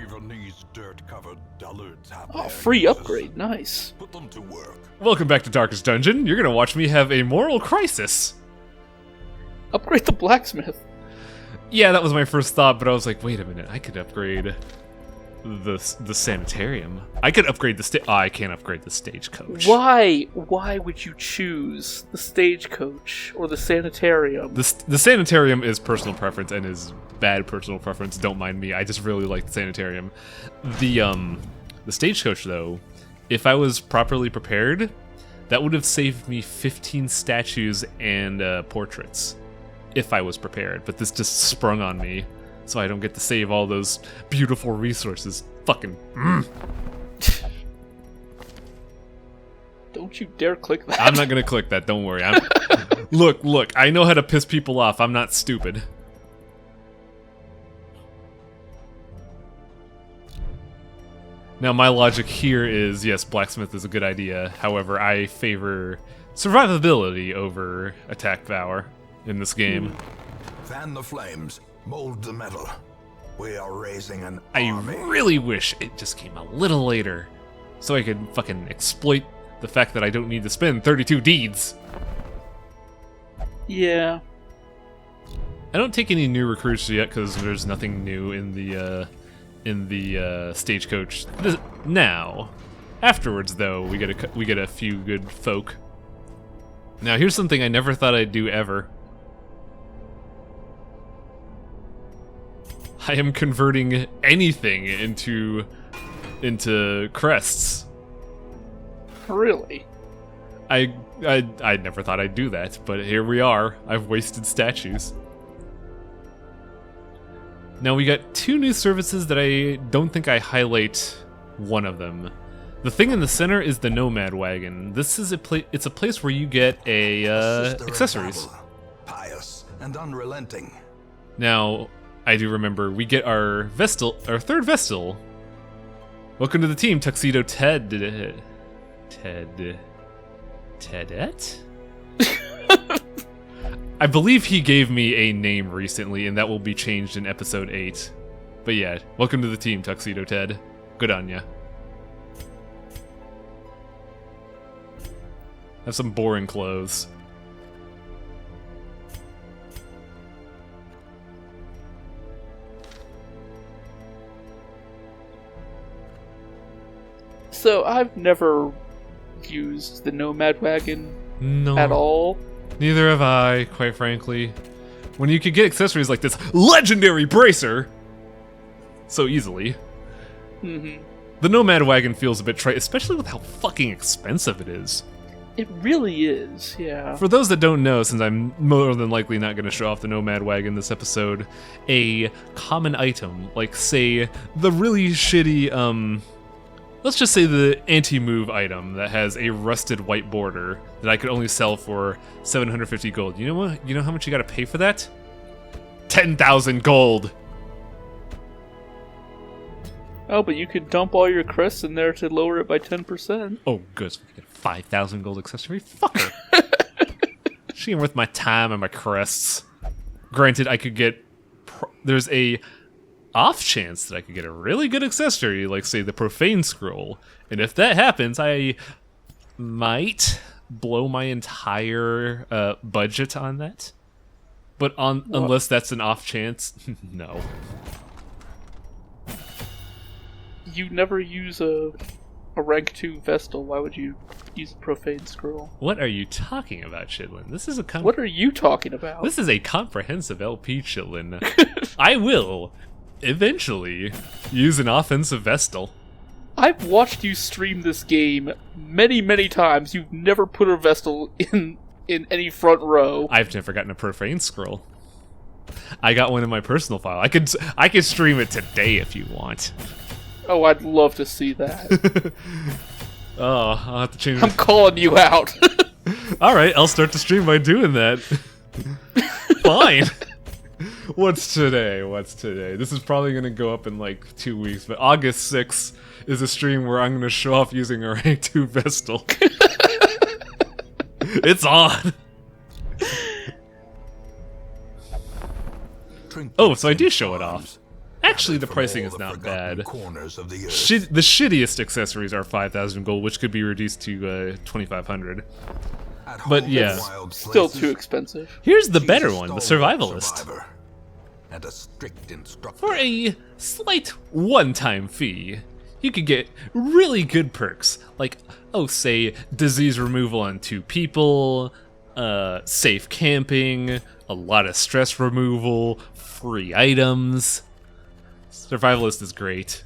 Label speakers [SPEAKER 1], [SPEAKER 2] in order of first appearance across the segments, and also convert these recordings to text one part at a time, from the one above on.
[SPEAKER 1] Even these dirt-covered dullards have
[SPEAKER 2] Oh,
[SPEAKER 1] their
[SPEAKER 2] free
[SPEAKER 1] uses.
[SPEAKER 2] upgrade, nice.
[SPEAKER 1] Put them to work.
[SPEAKER 3] Welcome back to Darkest Dungeon. You're gonna watch me have a moral crisis.
[SPEAKER 2] Upgrade the blacksmith.
[SPEAKER 3] Yeah, that was my first thought, but I was like, wait a minute, I could upgrade the sanitarium. I could upgrade the I can't upgrade the stagecoach.
[SPEAKER 2] Why? Why would you choose the stagecoach or the sanitarium?
[SPEAKER 3] The sanitarium is personal preference and is bad personal preference. Don't mind me. I just really like the sanitarium. The stagecoach, though, if I was properly prepared, that would have saved me 15 statues and portraits. If I was prepared, but this just sprung on me, so I don't get to save all those beautiful resources. Fucking.
[SPEAKER 2] Don't you dare click that.
[SPEAKER 3] I'm not gonna click that. Don't worry. Look. I know how to piss people off. I'm not stupid. Now, my logic here is, yes, blacksmith is a good idea. However, I favor survivability over attack power in this game.
[SPEAKER 1] Fan the flames, mold the metal. We are raising an
[SPEAKER 3] I
[SPEAKER 1] army.
[SPEAKER 3] really wish it just came a little later, so I could fucking exploit the fact that I don't need to spend 32 deeds.
[SPEAKER 2] Yeah.
[SPEAKER 3] I don't take any new recruits yet because there's nothing new in the stagecoach now. Afterwards, though, we get a few good folk. Now, here's something I never thought I'd do ever. I am converting anything into crests.
[SPEAKER 2] Really?
[SPEAKER 3] I never thought I'd do that, but here we are. I've wasted statues. Now we got two new services that I don't think I highlight one of them. The thing in the center is the Nomad Wagon. This is it's a place where you get
[SPEAKER 1] Sister of
[SPEAKER 3] accessories.
[SPEAKER 1] Babel, pious and unrelenting.
[SPEAKER 3] Now, I do remember we get our third Vestal. Welcome to the team, Tuxedo Tedette? I believe he gave me a name recently, and that will be changed in episode 8. But yeah, welcome to the team, Tuxedo Ted. Good on ya. Have some boring clothes.
[SPEAKER 2] So I've never used the Nomad Wagon at all.
[SPEAKER 3] Neither have I, quite frankly. When you could get accessories like this legendary bracer so easily.
[SPEAKER 2] Mm-hmm.
[SPEAKER 3] The Nomad Wagon feels a bit trite, especially with how fucking expensive it is.
[SPEAKER 2] It really is, yeah.
[SPEAKER 3] For those that don't know, since I'm more than likely not going to show off the Nomad Wagon this episode, a common item, like, say, the really shitty, let's just say the anti-move item that has a rusted white border that I could only sell for 750 gold. You know what? You know how much you gotta pay for that? 10,000 gold!
[SPEAKER 2] Oh, but you could dump all your crests in there to lower it by 10%.
[SPEAKER 3] Oh, good. So we get a 5,000 gold accessory? Fuck her. She ain't worth my time and my crests. Granted, I could get... There's a off chance that I could get a really good accessory, like, say, the Profane Scroll. And if that happens, I might blow my entire budget on that. But unless that's an off chance, no.
[SPEAKER 2] You never use a rank 2 Vestal. Why would you use a Profane Scroll?
[SPEAKER 3] What are you talking about, Chitlin? This is a
[SPEAKER 2] What are you talking about?
[SPEAKER 3] This is a comprehensive LP, Chitlin. I will eventually use an offensive Vestal.
[SPEAKER 2] I've watched you stream this game many, many times. You've never put a Vestal in any front row.
[SPEAKER 3] I've never gotten a Profane Scroll. I got one in my personal file. I could stream it today if you want.
[SPEAKER 2] Oh, I'd love to see that.
[SPEAKER 3] Oh, I'll have to change
[SPEAKER 2] I'm calling you out.
[SPEAKER 3] Alright, I'll start the stream by doing that. Fine. What's today? This is probably going to go up in like 2 weeks, but August 6th is a stream where I'm going to show off using a rank 2 Vestal. It's on! Oh, so I do show it off. Actually, the
[SPEAKER 1] From
[SPEAKER 3] pricing
[SPEAKER 1] all
[SPEAKER 3] is
[SPEAKER 1] the
[SPEAKER 3] not
[SPEAKER 1] forgotten
[SPEAKER 3] bad.
[SPEAKER 1] Corners of the earth.
[SPEAKER 3] The shittiest accessories are 5,000 gold, which could be reduced to 2,500.
[SPEAKER 1] At
[SPEAKER 3] but
[SPEAKER 1] home
[SPEAKER 3] yeah.
[SPEAKER 1] in wild
[SPEAKER 2] Still
[SPEAKER 1] places,
[SPEAKER 2] too expensive.
[SPEAKER 3] Here's the
[SPEAKER 1] she's
[SPEAKER 3] better
[SPEAKER 1] a
[SPEAKER 3] one, the
[SPEAKER 1] stalwart
[SPEAKER 3] survivalist.
[SPEAKER 1] survivor and a strict instructor.
[SPEAKER 3] For a slight one-time fee, you could get really good perks, like, say, disease removal on 2 people, safe camping, a lot of stress removal, free items. Survivalist is great.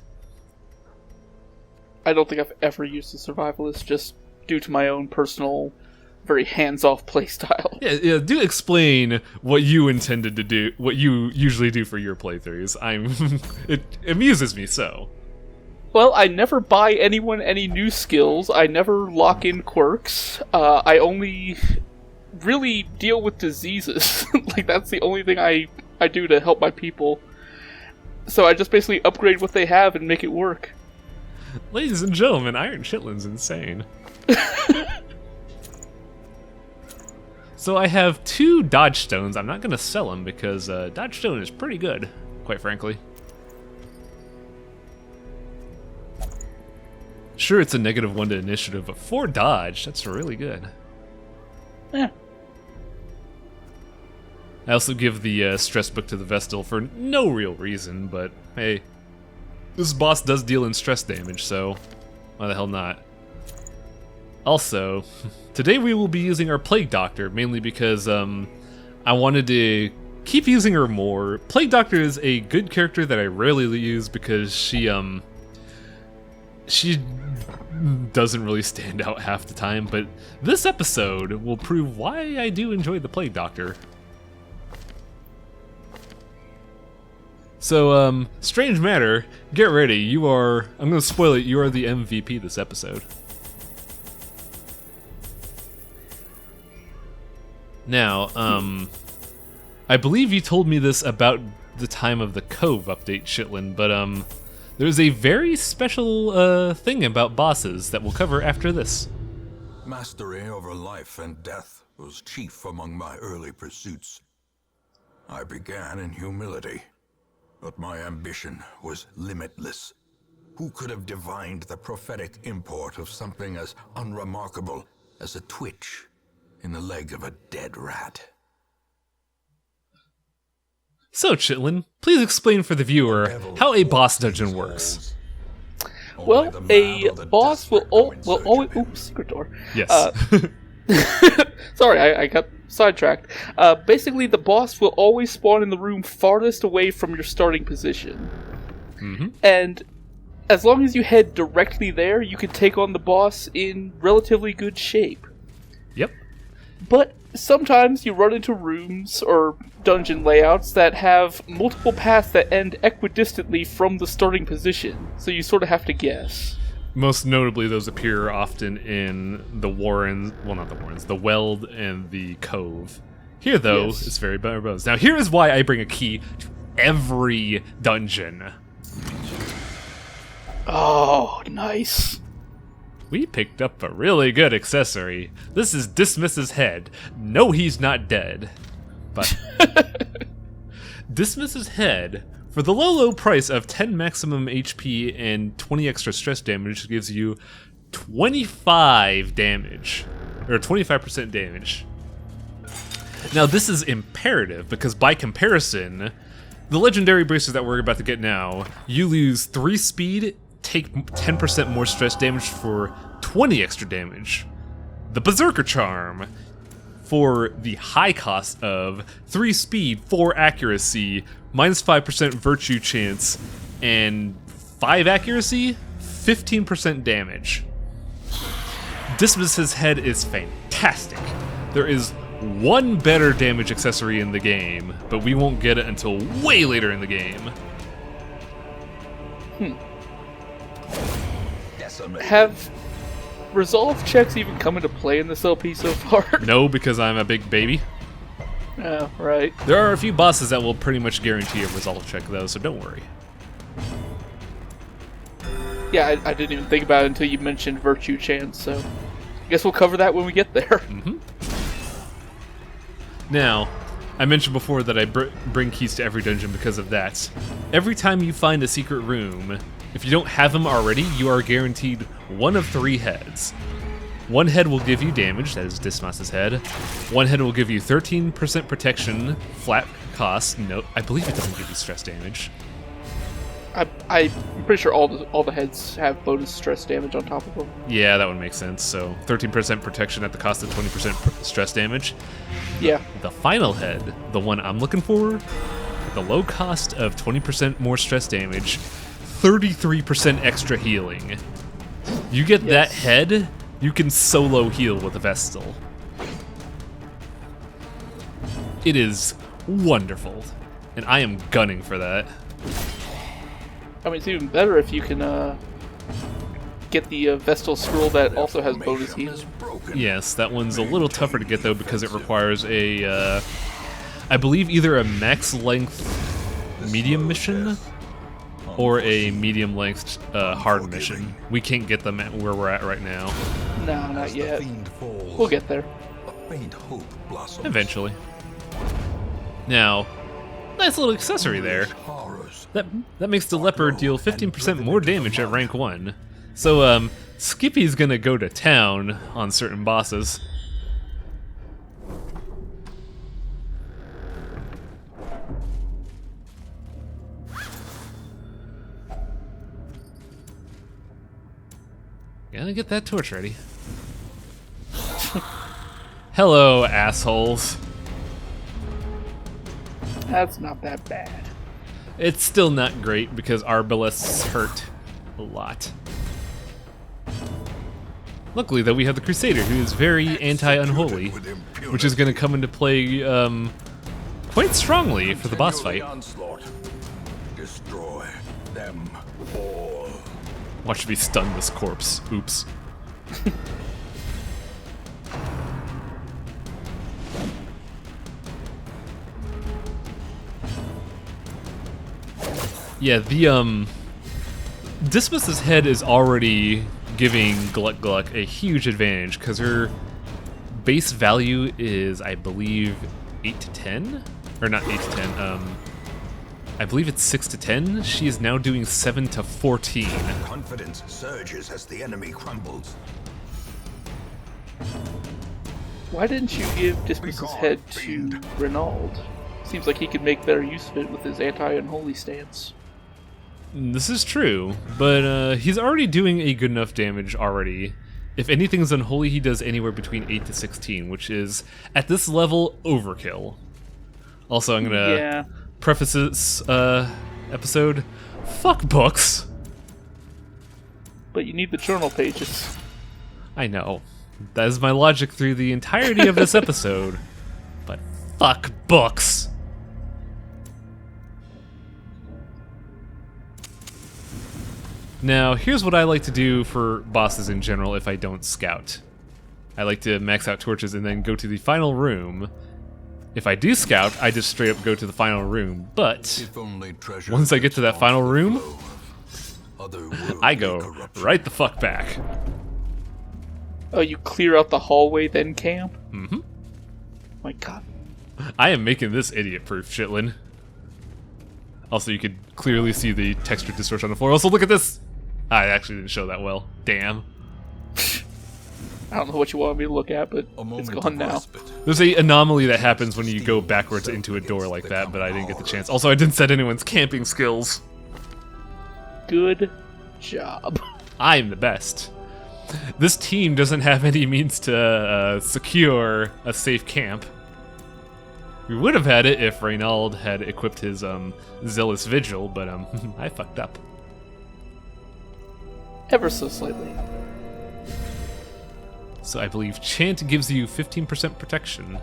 [SPEAKER 2] I don't think I've ever used a survivalist, just due to my own personal, very hands-off playstyle.
[SPEAKER 3] Yeah, do explain what you intended to do, what you usually do for your playthroughs. It amuses me so.
[SPEAKER 2] Well, I never buy anyone any new skills. I never lock in quirks. I only really deal with diseases. Like, that's the only thing I do to help my people. So I just basically upgrade what they have and make it work.
[SPEAKER 3] Ladies and gentlemen, Iron Chitlin's insane. So I have 2 dodge stones. I'm not going to sell them because dodge stone is pretty good, quite frankly. Sure, it's a -1 to initiative, but 4 dodge, that's really good.
[SPEAKER 2] Yeah.
[SPEAKER 3] I also give the stress book to the Vestal for no real reason, but hey, this boss does deal in stress damage, so why the hell not? Also, today we will be using our Plague Doctor, mainly because I wanted to keep using her more. Plague Doctor is a good character that I rarely use because she doesn't really stand out half the time, but this episode will prove why I do enjoy the Plague Doctor. So, strange matter, get ready, I'm gonna spoil it, you are the MVP this episode. Now, I believe you told me this about the time of the Cove update, Chitlin, but, there's a very special, thing about bosses that we'll cover after this.
[SPEAKER 1] Mastery over life and death was chief among my early pursuits. I began in humility, but my ambition was limitless. Who could have divined the prophetic import of something as unremarkable as a twitch in the leg of a dead rat?
[SPEAKER 3] So, Chitlin, please explain for the viewer how a boss dungeon works.
[SPEAKER 2] Well, a boss will always... Oops, secret door.
[SPEAKER 3] Yes.
[SPEAKER 2] Sorry, I got sidetracked. Basically, the boss will always spawn in the room farthest away from your starting position.
[SPEAKER 3] Mm-hmm.
[SPEAKER 2] And as long as you head directly there, you can take on the boss in relatively good shape.
[SPEAKER 3] Yep.
[SPEAKER 2] But sometimes you run into rooms or dungeon layouts that have multiple paths that end equidistantly from the starting position, so you sort of have to guess.
[SPEAKER 3] Most notably, those appear often in the Warrens, well, not the Warrens, the Weld and the Cove. Here, though,
[SPEAKER 2] Yes.
[SPEAKER 3] it's very bare bones. Now, here is why I bring a key to every dungeon.
[SPEAKER 2] Oh, nice.
[SPEAKER 3] We picked up a really good accessory. This is Dismiss's head. No, he's not dead. But Dismiss's head, for the low price of 10 maximum HP and 20 extra stress damage, gives you 25 damage, or 25% damage. Now, this is imperative because by comparison, the legendary bracers that we're about to get now, you lose 3 speed, take 10% more stress damage for 20 extra damage. The Berserker Charm, for the high cost of 3 speed, 4 accuracy, minus 5% virtue chance, and 5 accuracy, 15% damage. Dismiss's head is fantastic. There is one better damage accessory in the game, but we won't get it until way later in the game.
[SPEAKER 2] Have resolve checks even come into play in this LP so far?
[SPEAKER 3] No, because I'm a big baby.
[SPEAKER 2] Oh, right.
[SPEAKER 3] There are a few bosses that will pretty much guarantee a resolve check, though, so don't worry.
[SPEAKER 2] Yeah, I didn't even think about it until you mentioned virtue chance, so I guess we'll cover that when we get there.
[SPEAKER 3] Now, I mentioned before that I bring keys to every dungeon because of that. Every time you find a secret room, if you don't have them already, you are guaranteed one of 3 heads. One head will give you damage, that is Dismas's head. One head will give you 13% protection, flat cost. No, I believe it doesn't give you stress damage.
[SPEAKER 2] I'm pretty sure all the heads have bonus stress damage on top of them.
[SPEAKER 3] Yeah, that would make sense. So 13% protection at the cost of 20% stress damage.
[SPEAKER 2] Yeah.
[SPEAKER 3] The final head, the one I'm looking for, at the low cost of 20% more stress damage, 33% extra healing. You get that head, you can solo heal with a Vestal. It is wonderful, and I am gunning for that.
[SPEAKER 2] I mean, it's even better if you can get the Vestal Scroll that also has bonus heal.
[SPEAKER 3] Yes, that one's a little tougher to get though because it requires a, I believe either a max length medium mission or a medium length hard mission. We can't get them at where we're at right now.
[SPEAKER 2] No, not yet. We'll get there.
[SPEAKER 3] Eventually. Now, nice little accessory there. That makes the leopard deal 15% more damage at rank 1. So, Skippy's gonna go to town on certain bosses. Gotta get that torch ready. Hello, assholes.
[SPEAKER 2] That's not that bad.
[SPEAKER 3] It's still not great because arbalests hurt a lot. Luckily, though, we have the Crusader, who is very anti-unholy, which is going to come into play quite strongly for the boss fight.
[SPEAKER 1] Destroy them all.
[SPEAKER 3] Watch me stun this corpse. Oops. Yeah, the Dismas's head is already giving Gluck Gluck a huge advantage because her base value is, I believe, 8 to 10, or not 8 to 10. I believe it's 6 to 10. She is now doing 7 to 14.
[SPEAKER 1] Confidence surges as the enemy crumbles.
[SPEAKER 2] Why didn't you give Dismas's head to Renaud? Seems like he could make better use of it with his anti-unholy stance.
[SPEAKER 3] This is true, but he's already doing a good enough damage already. If anything's unholy, he does anywhere between 8 to 16, which is, at this level, overkill. Also, I'm gonna preface this episode, fuck books!
[SPEAKER 2] But you need the journal pages.
[SPEAKER 3] I know. That is my logic through the entirety of this episode. But fuck books! Now, here's what I like to do for bosses in general if I don't scout. I like to max out torches and then go to the final room. If I do scout, I just straight up go to the final room, but once I get to that final room, I go right the fuck back.
[SPEAKER 2] Oh, you clear out the hallway, then camp?
[SPEAKER 3] Mm-hmm.
[SPEAKER 2] My god.
[SPEAKER 3] I am making this idiot-proof, Shitlin. Also, you could clearly see the texture distortion on the floor. Also, look at this! I actually didn't show that well. Damn.
[SPEAKER 2] I don't know what you want me to look at, but it's gone now.
[SPEAKER 3] There's a anomaly that happens when you go backwards into a door like that, but I didn't get the chance. Also, I didn't set anyone's camping skills.
[SPEAKER 2] Good job.
[SPEAKER 3] I'm the best. This team doesn't have any means to secure a safe camp. We would have had it if Reynald had equipped his Zealous Vigil, but I fucked up.
[SPEAKER 2] Ever so slightly.
[SPEAKER 3] So I believe Chant gives you 15% protection.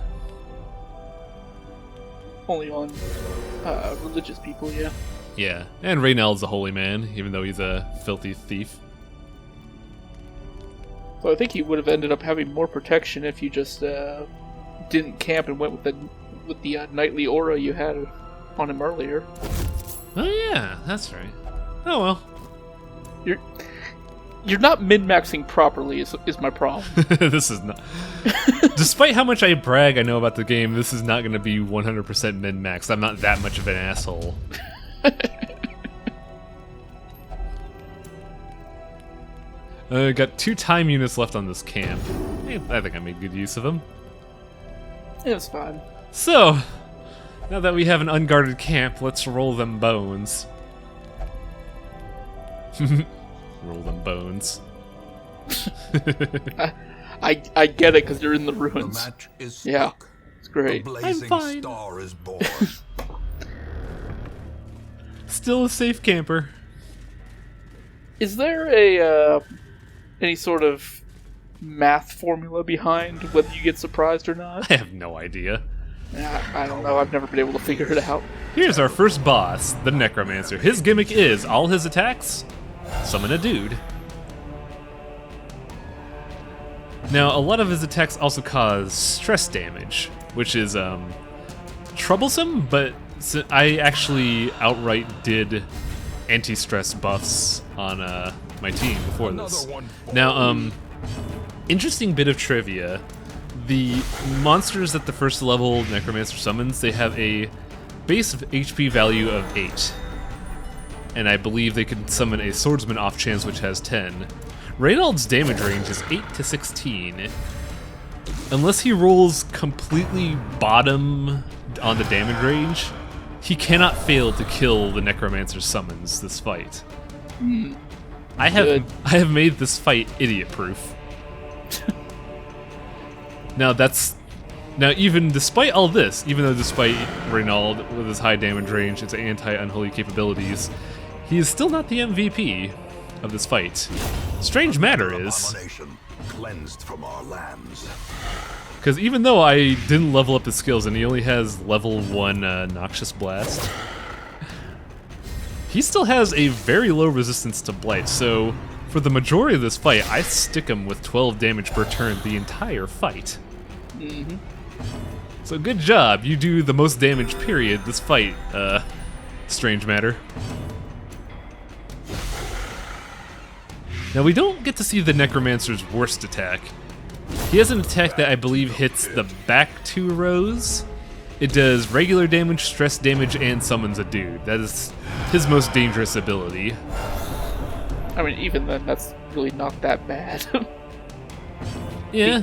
[SPEAKER 2] Only on religious people, yeah.
[SPEAKER 3] Yeah, and Reynald's a holy man, even though he's a filthy thief.
[SPEAKER 2] So I think he would have ended up having more protection if you just didn't camp and went with the nightly aura you had on him earlier.
[SPEAKER 3] Oh yeah, that's right. Oh well.
[SPEAKER 2] You're not min-maxing properly is my problem.
[SPEAKER 3] This is not... Despite how much I brag I know about the game, this is not going to be 100% min-max. I'm not that much of an asshole. Got 2 time units left on this camp. I think I made good use of them.
[SPEAKER 2] It's fine.
[SPEAKER 3] So, now that we have an unguarded camp, let's roll them bones. Roll them bones.
[SPEAKER 2] I get it because you're in the
[SPEAKER 1] The
[SPEAKER 2] ruins.
[SPEAKER 1] match is
[SPEAKER 2] Yeah,
[SPEAKER 1] struck.
[SPEAKER 2] it's great.
[SPEAKER 1] The blazing
[SPEAKER 3] fine.
[SPEAKER 1] star is born.
[SPEAKER 3] Still a safe camper.
[SPEAKER 2] Is there a any sort of math formula behind whether you get surprised or not?
[SPEAKER 3] I have no idea.
[SPEAKER 2] I don't know. I've never been able to figure it out.
[SPEAKER 3] Here's our first boss, the necromancer. His gimmick is all his attacks summon a dude. Now, a lot of his attacks also cause stress damage, which is troublesome, but I actually outright did anti-stress buffs on my team before this. Now, interesting bit of trivia. The monsters at the first level necromancer summons, they have a base of HP value of 8. And I believe they can summon a swordsman off chance which has 10. Reynald's damage range is 8 to 16. Unless he rolls completely bottom on the damage range, he cannot fail to kill the necromancer summons this fight. I have made this fight idiot-proof. Now even despite all this, even though despite Reynald with his high damage range, its anti-unholy capabilities, he is still not the MVP of this fight. Strange matter is,
[SPEAKER 1] Abomination cleansed from our lands.
[SPEAKER 3] because even though I didn't level up his skills and he only has level 1 Noxious Blast, he still has a very low resistance to Blight, so for the majority of this fight, I stick him with 12 damage per turn the entire fight.
[SPEAKER 2] Mm-hmm.
[SPEAKER 3] So good job, you do the most damage period this fight, Strange matter. Now we don't get to see the Necromancer's worst attack. He has an attack that I believe hits the back 2 rows. It does regular damage, stress damage, and summons a dude. That is his most dangerous ability.
[SPEAKER 2] I mean, even then, that's really not that bad.
[SPEAKER 3] Yeah.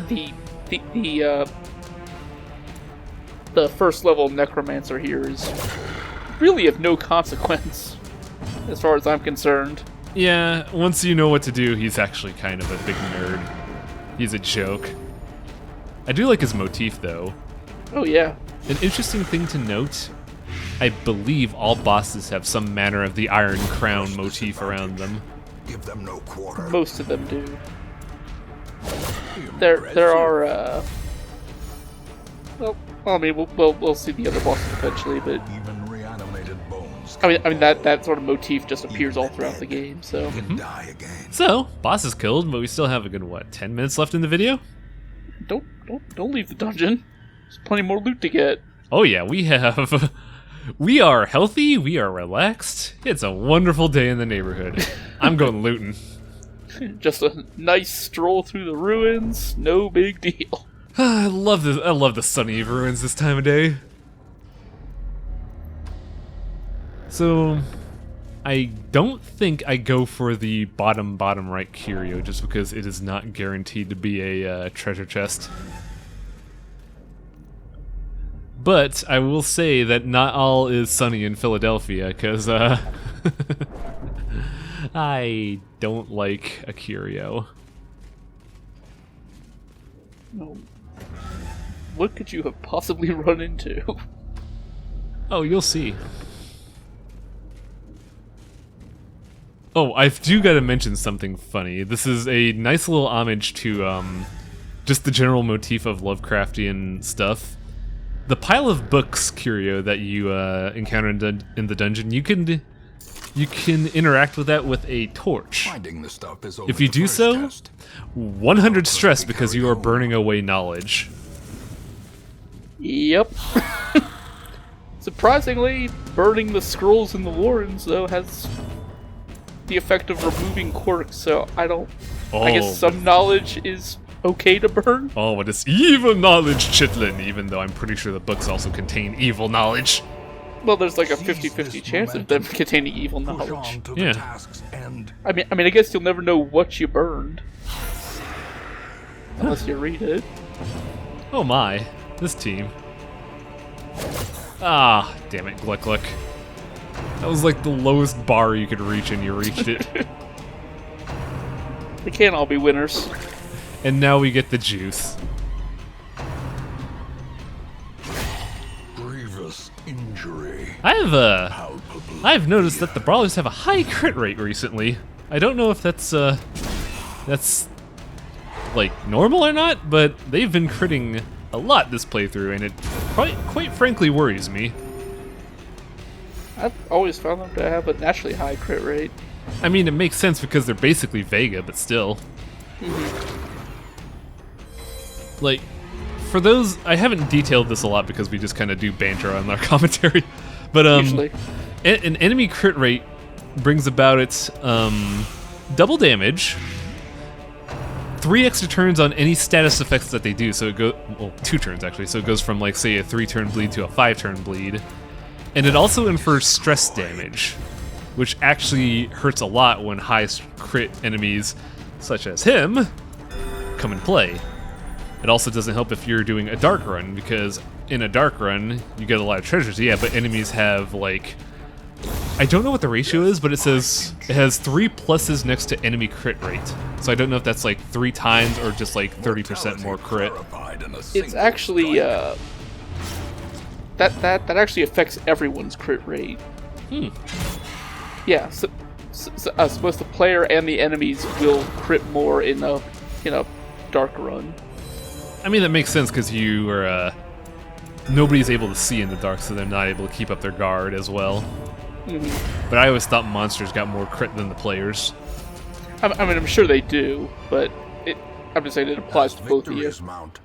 [SPEAKER 2] The first level necromancer here is really of no consequence, as far as I'm concerned.
[SPEAKER 3] Yeah, once you know what to do, he's actually kind of a big nerd. He's a joke. I do like his motif, though.
[SPEAKER 2] Oh yeah.
[SPEAKER 3] An interesting thing to note, I believe all bosses have some manner of the Iron Crown motif around them.
[SPEAKER 1] Give them no quarter.
[SPEAKER 2] Most of them do. There are well, I mean, we'll see the other bosses eventually, but
[SPEAKER 1] Even reanimated bones
[SPEAKER 2] I mean that sort of motif just appears all throughout the game. So
[SPEAKER 1] can die again.
[SPEAKER 3] So, boss is killed, but we still have a good, 10 minutes left in the video?
[SPEAKER 2] don't leave the dungeon. There's plenty more loot to get.
[SPEAKER 3] Oh yeah, we are healthy, we are relaxed. It's a wonderful day in the neighborhood. I'm going looting.
[SPEAKER 2] Just a nice stroll through the ruins. No big deal.
[SPEAKER 3] I love the sunny ruins this time of day. So, I don't think I go for the bottom right curio just because it is not guaranteed to be a treasure chest. But I will say that not all is sunny in Philadelphia, because I don't like a curio.
[SPEAKER 2] No. What could you have possibly run into?
[SPEAKER 3] Oh, you'll see. Oh, I do gotta mention something funny. This is a nice little homage to just the general motif of Lovecraftian stuff. The pile of books curio that you encounter in the dungeon, you can interact with that with a torch.
[SPEAKER 1] Finding the stuff is
[SPEAKER 3] If you
[SPEAKER 1] the
[SPEAKER 3] do
[SPEAKER 1] first
[SPEAKER 3] so,
[SPEAKER 1] test.
[SPEAKER 3] 100 stress because you are burning away knowledge.
[SPEAKER 2] Yep. Surprisingly, burning the scrolls in the warrens, though, has the effect of removing quirks, so I don't.
[SPEAKER 3] Oh,
[SPEAKER 2] I guess some knowledge is okay to burn.
[SPEAKER 3] Oh, but it's evil knowledge, Chitlin, even though I'm pretty sure the books also contain evil knowledge.
[SPEAKER 2] Well, there's like a 50-50 chance of them containing evil knowledge.
[SPEAKER 3] Yeah.
[SPEAKER 2] I mean, I guess you'll never know what you burned. Unless you read it.
[SPEAKER 3] Oh my, this team. Ah, damn it, Gluck Gluck. That was like the lowest bar you could reach and you reached it.
[SPEAKER 2] They can't all be winners.
[SPEAKER 3] And now we get the juice.
[SPEAKER 1] Grievous injury.
[SPEAKER 3] I've noticed that the brawlers have a high crit rate recently. I don't know if that's like normal or not, but they've been critting a lot this playthrough, and it quite frankly worries me.
[SPEAKER 2] I've always found them to have a naturally high crit rate.
[SPEAKER 3] I mean, it makes sense because they're basically Vega, but still. Like, for those, I haven't detailed this a lot because we just kind of do banter on our commentary, but
[SPEAKER 2] Usually.
[SPEAKER 3] an enemy crit rate brings about its double damage, 3 extra turns on any status effects that they do, so it goes, well, 2 turns actually, so it goes from like, say, a 3-turn bleed to a 5-turn bleed. And it also infers stress damage, which actually hurts a lot when high crit enemies, such as him, come in play. It also doesn't help if you're doing a dark run, because in a dark run, you get a lot of treasures, yeah, but enemies have, like, I don't know what the ratio is, but it says it has 3 pluses next to enemy crit rate. So I don't know if that's like 3 times or just like 30% more crit.
[SPEAKER 2] It's actually that actually affects everyone's crit rate. Yeah, so both the player and the enemies will crit more in a dark run.
[SPEAKER 3] I mean, that makes sense because you are nobody's able to see in the dark, so they're not able to keep up their guard as well. But I always thought monsters got more crit than the players.
[SPEAKER 2] I mean, I'm sure they do, but I'm just saying it applies to both of you.
[SPEAKER 1] Mount,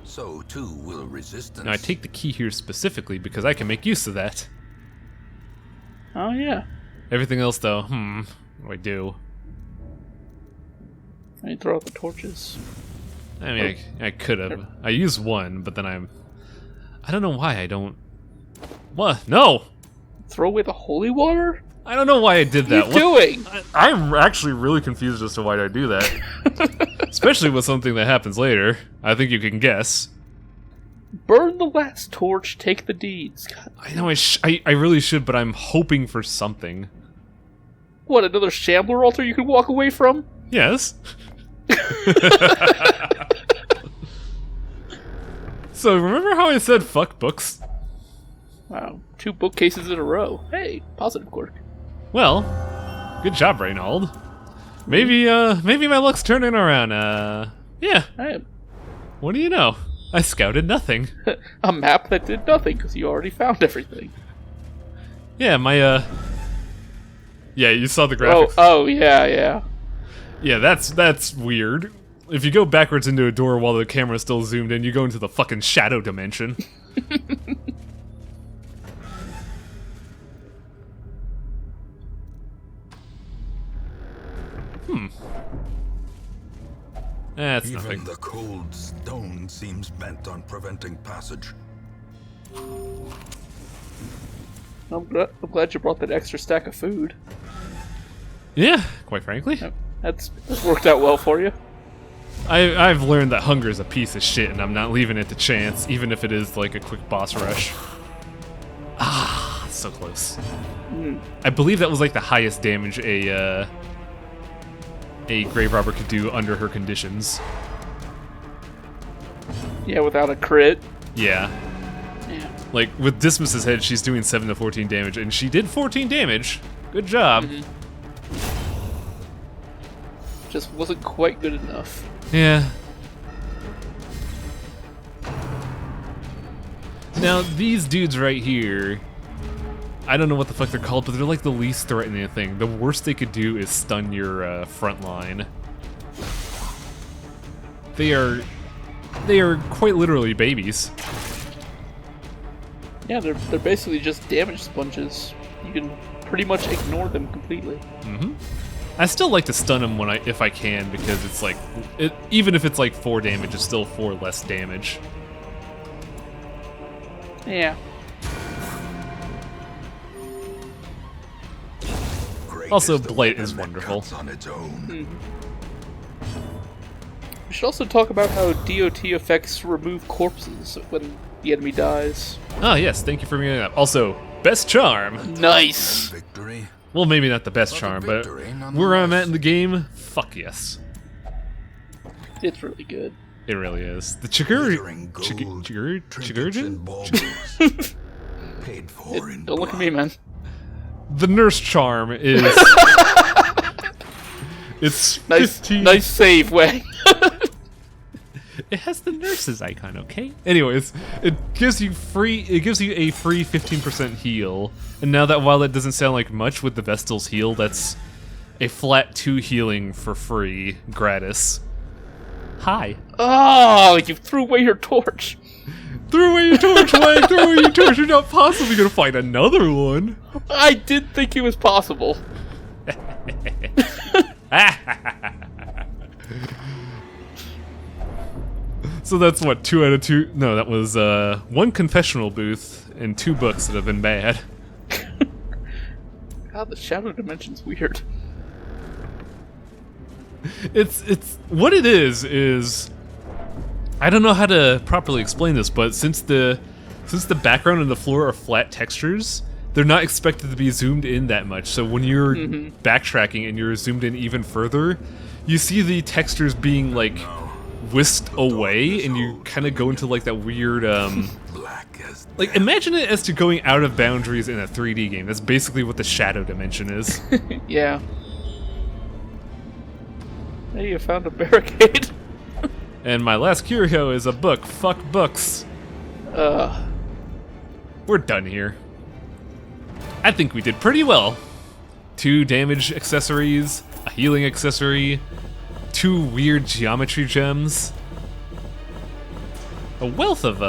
[SPEAKER 1] so too will resistance.
[SPEAKER 3] Now I take the key here specifically because I can make use of that.
[SPEAKER 2] Oh yeah.
[SPEAKER 3] Everything else though, what do I do?
[SPEAKER 2] I mean, throw out the torches.
[SPEAKER 3] I mean, I could have. I used one, but then I don't know why I don't. What? No!
[SPEAKER 2] Throw away the holy water?
[SPEAKER 3] I don't know why I did that.
[SPEAKER 2] What are you doing?
[SPEAKER 3] I'm actually really confused as to why I do that. Especially with something that happens later. I think you can guess.
[SPEAKER 2] Burn the last torch, take the deeds. God.
[SPEAKER 3] I know I really should, but I'm hoping for something.
[SPEAKER 2] What, another Shambler altar you can walk away from?
[SPEAKER 3] Yes. So remember how I said fuck books?
[SPEAKER 2] Wow, 2 bookcases in a row. Hey, positive quirk.
[SPEAKER 3] Well, good job, Reynold. Maybe my luck's turning around. Yeah.
[SPEAKER 2] Hey.
[SPEAKER 3] What do you know? I scouted nothing.
[SPEAKER 2] A map that did nothing because you already found everything.
[SPEAKER 3] Yeah, yeah, you saw the graphics.
[SPEAKER 2] Oh, yeah.
[SPEAKER 3] Yeah, that's weird. If you go backwards into a door while the camera's still zoomed in, you go into the fucking shadow dimension. That's
[SPEAKER 1] Even
[SPEAKER 3] nothing.
[SPEAKER 1] the cold stone seems bent on preventing passage.
[SPEAKER 2] I'm glad you brought that extra stack of food.
[SPEAKER 3] Yeah, quite frankly.
[SPEAKER 2] That's worked out well for you.
[SPEAKER 3] I've learned that hunger is a piece of shit, and I'm not leaving it to chance, even if it is like a quick boss rush. Ah, so close. I believe that was like the highest damage a grave robber could do under her conditions.
[SPEAKER 2] Yeah, without a crit.
[SPEAKER 3] Yeah.
[SPEAKER 2] Yeah.
[SPEAKER 3] Like with Dismas's head, she's doing 7 to 14 damage, and she did 14 damage. Good job.
[SPEAKER 2] Just wasn't quite good enough.
[SPEAKER 3] Yeah. Now, these dudes right here, I don't know what the fuck they're called, but they're like the least threatening thing. The worst they could do is stun your front line. They are quite literally babies.
[SPEAKER 2] Yeah, they're basically just damage sponges. You can pretty much ignore them completely.
[SPEAKER 3] I still like to stun him if I can, because it's like, even if it's like 4 damage, it's still 4 less damage.
[SPEAKER 2] Yeah.
[SPEAKER 3] Also, Blight is wonderful.
[SPEAKER 1] On its own.
[SPEAKER 2] We should also talk about how DOT effects remove corpses when the enemy dies.
[SPEAKER 3] Oh yes, thank you for bringing it up. Also, best charm.
[SPEAKER 2] Nice!
[SPEAKER 1] Victory.
[SPEAKER 3] Well, maybe not the best charm, but where I'm at in the game, fuck yes.
[SPEAKER 2] It's really good.
[SPEAKER 3] It really is. The
[SPEAKER 1] Glittering gold, trinkets and baubles. Paid for in
[SPEAKER 2] Don't look at
[SPEAKER 1] blood.
[SPEAKER 2] me, man.
[SPEAKER 3] The nurse charm is... it's
[SPEAKER 2] Nice,
[SPEAKER 3] 15...
[SPEAKER 2] nice save, Way.
[SPEAKER 3] It has the nurse's icon, okay? Anyways, it gives you a free 15% heal. And now that while that doesn't sound like much with the Vestal's heal, that's a flat 2 healing for free, gratis. Hi.
[SPEAKER 2] Oh, you threw away your torch.
[SPEAKER 3] Throw away your torch, Wang! Throw away your torch! You're not possibly gonna find another one!
[SPEAKER 2] I did think it was possible.
[SPEAKER 3] So that's what, 2 out of 2? No, that was 1 confessional booth and 2 books that have been bad.
[SPEAKER 2] God, the shadow dimension's weird.
[SPEAKER 3] It's what it is I don't know how to properly explain this, but since the background and the floor are flat textures, they're not expected to be zoomed in that much. So when you're backtracking and you're zoomed in even further, you see the textures being like whisked away, and you kind of go into like that weird
[SPEAKER 1] Black as
[SPEAKER 3] like imagine it as to going out of boundaries in a 3D game. That's basically what the shadow dimension is.
[SPEAKER 2] Yeah. Hey, you found a barricade.
[SPEAKER 3] And my last curio is a book. Fuck books. We're done here. I think we did pretty well. 2 damage accessories, a healing accessory, 2 weird geometry gems, a wealth of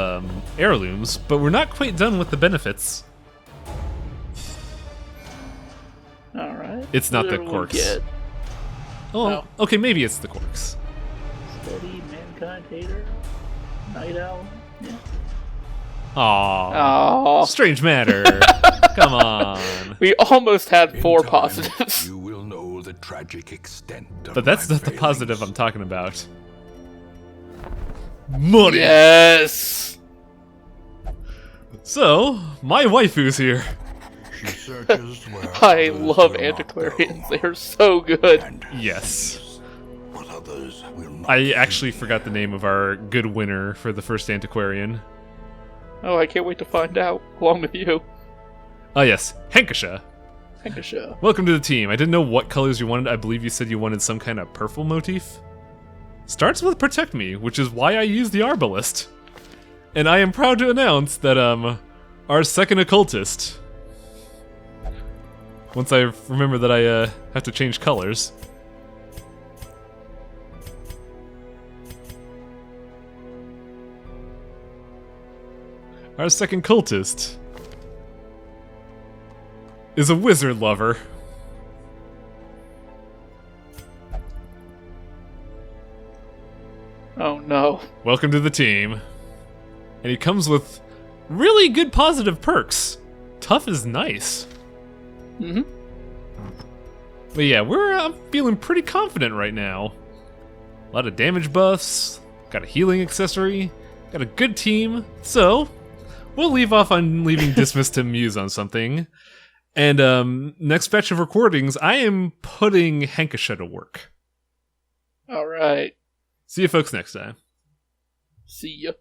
[SPEAKER 3] heirlooms, but we're not quite done with the benefits.
[SPEAKER 2] Alright.
[SPEAKER 3] It's not the
[SPEAKER 2] What do we
[SPEAKER 3] corks.
[SPEAKER 2] get?
[SPEAKER 3] Oh, okay, maybe it's the corks.
[SPEAKER 2] Steady, mankind hater, night owl. Yeah.
[SPEAKER 3] Aww.
[SPEAKER 2] Oh,
[SPEAKER 3] Strange matter. Come on.
[SPEAKER 2] we almost had
[SPEAKER 1] in
[SPEAKER 2] 4
[SPEAKER 1] time,
[SPEAKER 2] positives.
[SPEAKER 1] You will know the tragic extent of
[SPEAKER 3] But that's
[SPEAKER 1] my
[SPEAKER 3] not the positive I'm
[SPEAKER 1] failings.
[SPEAKER 3] talking about. Money!
[SPEAKER 2] Yes.
[SPEAKER 3] So, my waifu's here.
[SPEAKER 1] She searches where
[SPEAKER 2] I
[SPEAKER 1] others
[SPEAKER 2] love
[SPEAKER 1] will not
[SPEAKER 2] antiquarians.
[SPEAKER 1] go,
[SPEAKER 2] They're so good.
[SPEAKER 1] and
[SPEAKER 3] Yes.
[SPEAKER 1] sees what others will not
[SPEAKER 3] I
[SPEAKER 1] see.
[SPEAKER 3] actually forgot the name of our good winner for the first antiquarian.
[SPEAKER 2] Oh, I can't wait to find out, along with you.
[SPEAKER 3] Oh yes, Henkasha.
[SPEAKER 2] Think a show.
[SPEAKER 3] Welcome to the team. I didn't know what colors you wanted. I believe you said you wanted some kind of purple motif. Starts with Protect Me, which is why I use the Arbalist. And I am proud to announce that, our second occultist... Once I remember that I, have to change colors. Our second cultist is a wizard lover.
[SPEAKER 2] Oh no.
[SPEAKER 3] Welcome to the team. And he comes with really good positive perks. Tough is nice.
[SPEAKER 2] Mm-hmm.
[SPEAKER 3] But yeah, I'm feeling pretty confident right now. A lot of damage buffs, got a healing accessory, got a good team. So, we'll leave off on leaving Dismiss to muse on something. And next batch of recordings, I am putting Henkasha to work.
[SPEAKER 2] Alright.
[SPEAKER 3] See you folks next time.
[SPEAKER 2] See ya.